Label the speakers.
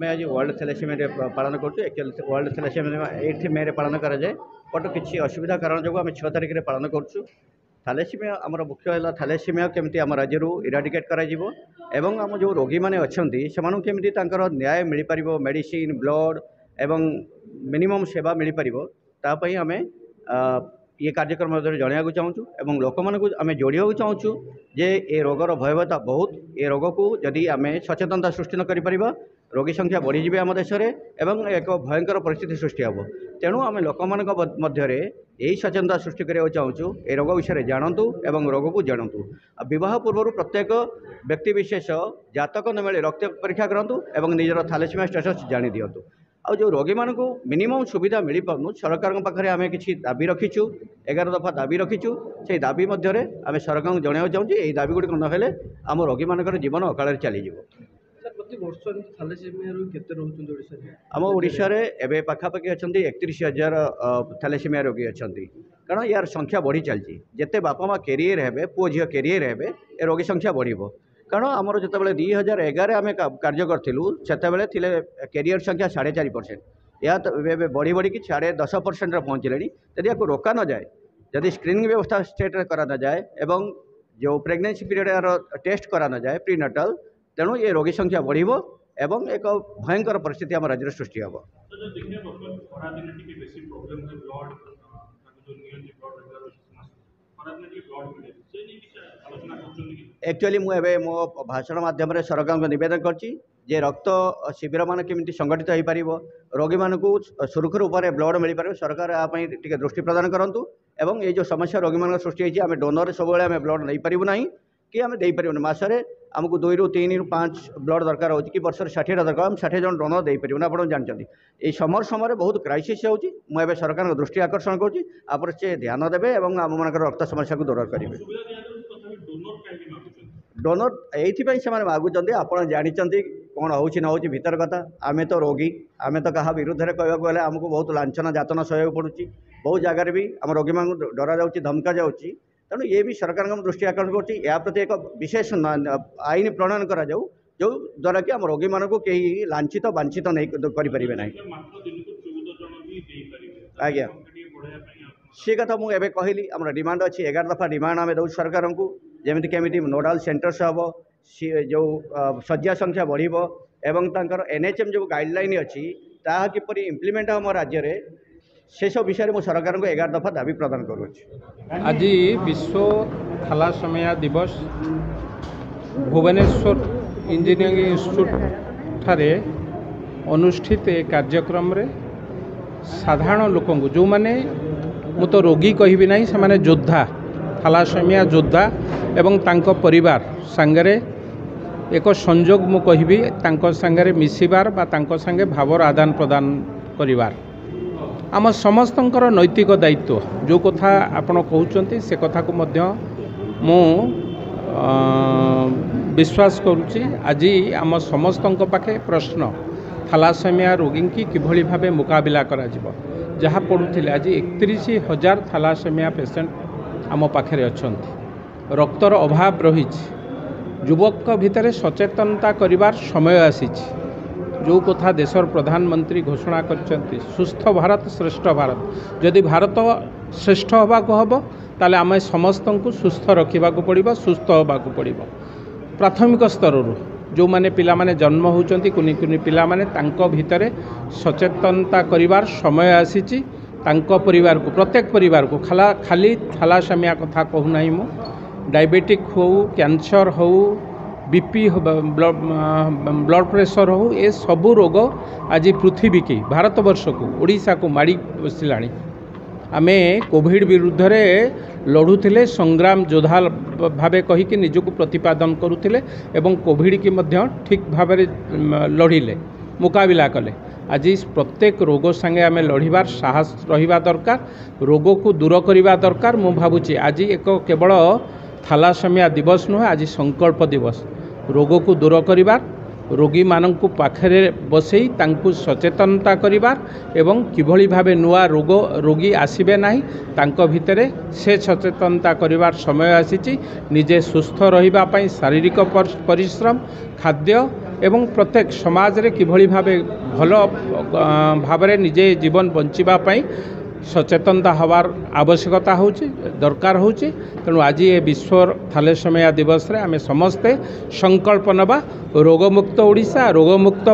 Speaker 1: मैं आज world thalassaemia day पालन कर वर्ल्ड थैलेसीमिया 8 मे रे पालन कराए बट किसी असुविधा कारण जो आम 6 तारिख में पालन करूँ। थैलेसीमिया आमर मुख्य है थैलेसीमिया केमती आम राज्य इराडिकेट कर आम जो रोगी मैंने अच्छा से केमती न्याय मिल पार मेडिसिन ब्लड एवं मिनिमम सेवा मिल पार आम ये कार्यक्रम जनवाक चाहूँ और लोक मानक आम जोड़ा चाहूँ जे ये रोगर भयावहता बहुत ये रोग को जदि आम सचेतनता सृष्टि न कर रोगी संख्या बढ़ीजे आम देश में एवं एक भयंकर परिस्थिति सृष्टि हे। तेणु आम लोक मान मध्य यही सचेतनता सृष्टि करने चाहूँ ये रोग विषय में जानतु एवं रोग को जानतु। बह पूर्व प्रत्येक व्यक्ति विशेष जातक न मिले रक्त परीक्षा करूँ और निजर थैलेसीमिया स्टेटस जानी दिंतु। आ जो रोगी मान को मिनिमम सुविधा मिल पार्नु सरकार पाखे आम कि दाबी रखीचु 11 दफा दाबी रखीचु से दाबी मध्य आम सरकार को जनवा चाहूँ ये दाबी गुड़िक ना आम रोगी मान जीवन अकाल चलीज। आम ओडिशा रे एबे पाखापाखि अच्छा 31,000 थैलेसीमिया रोगी अच्छा कारण यार संख्या बढ़ी चलती जिते बापा माँ कैरियर हे पुओ झील कैरियर हे ए रोगी संख्या बढ़ कारण आमर जो 2011 आम कार्य करूँ से कैरियर संख्या 4.5% या बढ़ी बढ़ी 10.5% पहुँचले यदि आपको रोका न जाए जदि स्क्रीनिंग व्यवस्था स्टेट में करा न जाए एवं जो प्रेगनेंसी पीरियड टेस्ट करा न जाए प्रीनाटाल तेणु ये रोगी संख्या बढ़ एवं एक भयंकर परिस्थिति आम राज्य सृष्टि हे। एक्चुअली मुझे मो भाषण माध्यम सरकार को निवेदन करजे रक्त शिविर मान केमी संगठित हो पार रोगी मान सुरक्षित रूप में ब्लड मिल पार सरकार यापाई दृष्टि प्रदान करूँ एवं ये जो समस्या रोगी मान सृष्टि होती है डोनर सब आम ब्लड नहीं पारू ना कि आम दे पारूँ मसरे आमको 2 ରୁ 3 ରୁ 5 ब्लड दरकार हो कि वर्ष 60 दरकार आम 60 जन डोनर दे पारूँ आप जानते ये समय बहुत क्राइसिस होती सरकार को दृष्टि आकर्षण करुँच से ध्यान देवे और आम मान रक्त समस्या को दूर करेंगे। डोनर ये से मागुंट आप जानते कौन हो ना हो भीतर कथा आम तो रोगी आम तो क्या विरुद्ध में कहवाक गले आमको बहुत लाछना जातना सहयोग पड़ुची बहुत जगार भी आम रोगी मान डरा जा धमका जाऊँगी तेणु ये भी सरकार दृष्टि आकर्षण कर प्रति एक विशेष आईन प्रणयन करा जो द्वारा कि आम रोगी मान को कहीं लांछित वांछित नहीं करें ना। आज्ञा सी कथा मुझे कहली आम डिमांड अच्छी 11 दफा डिमांड आम दौ सरकार को जमी केमी नोडाल सेंटर्स हम जो शଯ୍ୟା संख्या बढ़ एवं NHM जो गाइडलाइन अच्छी ताहा किपरि इम्प्लीमेंट हम राज्य में से सब विषय में सरकार को 11 दफा दाबी प्रदान करुँच।
Speaker 2: आज विश्व थैलासेमिया दिवस भुवनेश्वर इंजीनियरिंग इंस्टीट्यूट ठारे अनुष्ठित ए कार्यक्रम रे साधारण लोक जो माने मु तो रोगी कहबी नहीं से माने योद्धा थैलासेमिया योद्धा एवं तांको परिवार सांगरे एक संजोग मु कहबी तांको सांगरे मिसिबार बा तांको सांगे भावर आदान प्रदान करिवार आम समस्तंकर नैतिक दायित्व जो कथा आपण कहते से कथा को मध्य मु विश्वास करुच्ची। आज आम समस्तंक पाखे प्रश्न थैलासेमिया रोगी की किभली भाबे मुकाबिला करा जिवो जहाँ पड़ुथिले आज 31,000 थैलासेमिया पेसेंट आम पाखे अच्छा रक्तर अभाव रही युवक भितर सचेतनता करिवार समय आसीछि जो कथा देशर प्रधानमंत्री घोषणा करछन्ति सुस्थ भारत श्रेष्ठ भारत जदि भारत श्रेष्ठ होबाक हम ताले आम समस्त को सुस्थ रखा पड़ो सुस्थ होबाक पड़ो प्राथमिक स्तर जो माने पिला माने जन्म होचन्ति कुनी कुनी पिला माने तांको भितरे सचेतनता करिवार समय आसीछि तांको परिवार को प्रत्येक परिवार को खाली थैलासेमिया कथा कहू नाही मु डायबिटिक हो कैंसर हो बीपी ब्लड प्रेशर हो ये सबू रोग आज पृथ्वी की भारतवर्ष को ओडिशा को माड़ी बसला आमे कोविड विरुद्ध रे लड़ुले संग्राम योद्धा भावे कहीकि निजको प्रतिपादन करुले एवं कोविड की मध्य ठीक भाव लड़िले मुकाबिला कले आज प्रत्येक रोग संगे आमे लड़िबार साहस रहिबा दरकार रोग को दूर करिबा दरकार मु भाबुची आज एक केवल थैलासेमिया दिवस नुहे आज संकल्प दिवस रोग को दूर करिबार रोगी मानंकु पाखरे बसई तांकु सचेतनता करिबार एवं किभली भाबे नुआ रोगी आसीबे नाही तांको भितरे से सचेतनता करिबार समय आसीची निजे सुस्थ रहिबा पई शारीरिक परिश्रम खाद्य ଏବଂ ପ୍ରତ୍ୟେକ ସମାଜରେ କିଭଳି ଭାବେ ଭଲ ଭାବରେ ନିଜେ ଜୀବନ ବଞ୍ଚିବା ପାଇଁ ସଚେତନତା ହେବାର ଆବଶ୍ୟକତା ହେଉଛି ଦରକାର ହେଉଛି। ତେଣୁ ଆଜି ଏ ବିଶ୍ୱ ଥାଲାସେମିଆ ଦିବସରେ ଆମେ ସମସ୍ତେ ସଂକଳ୍ପ ନେବା ରୋଗମୁକ୍ତ ଓଡ଼ିଶା ରୋଗମୁକ୍ତ